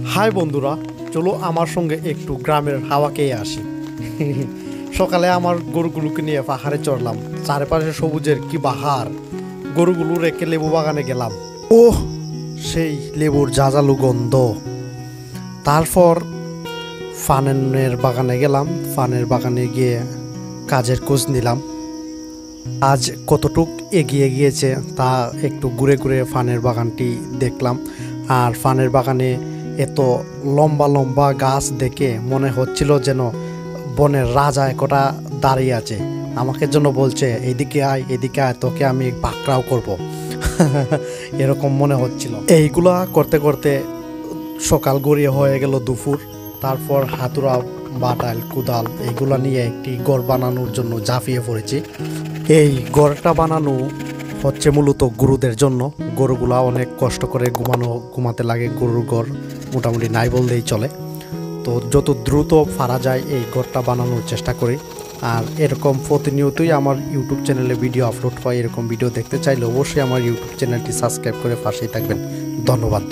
High বন্ধুরা, চলো আমার সঙ্গে একটু গ্রামের হাওয়া খেয়ে আসি। সকালে আমার গরুগুলোকে নিয়ে পাহাড়ে চড়লাম। চারপাশে সবুজের কি বাহার। গরুগুলো রেখে লেবু বাগানে গেলাম। ওহ, সেই লেবুর ঝাঁঝালো গন্ধ। তারপর ফানের বাগানে গেলাম। ফানের বাগানে গিয়ে কাজের খোঁজ নিলাম। আজ কতটুক এগিয়ে গিয়েছে তা একটু ঘুরে ঘুরে ফানের বাগানটি দেখলাম। আর ফানের বাগানে এত লম্বা লম্বা গাছ দেখে মনে হচ্ছিল যেন বনের রাজা একটা দাঁড়িয়ে আছে, আমাকে জন্য বলছে এদিকে আয় এদিকে আয়, তোকে আমি পাকড়াও করব। এরকম মনে হচ্ছিল। এইগুলা করতে করতে সকাল গড়িয়ে হয়ে গেল দুপুর। তারপর হাতুড়া, বাটাল, কুদাল এইগুলা নিয়ে একটি ঘর বানানোর জন্য ঝাঁপিয়ে পড়েছি। এই ঘরটা বানানো হচ্ছে মূলত গরুদের জন্য। গরুগুলা অনেক কষ্ট করে ঘুমাতে লাগে। গরুর ঘর মোটামুটি নাই বললেই চলে। তো যত দ্রুত পারা যায় এই ঘরটা বানানোর চেষ্টা করি। আর এরকম প্রতিনিয়তই আমার ইউটিউব চ্যানেলে ভিডিও আপলোড হয়। এরকম ভিডিও দেখতে চাইলে অবশ্যই আমার ইউটিউব চ্যানেলটি সাবস্ক্রাইব করে পাশেই থাকবেন। ধন্যবাদ।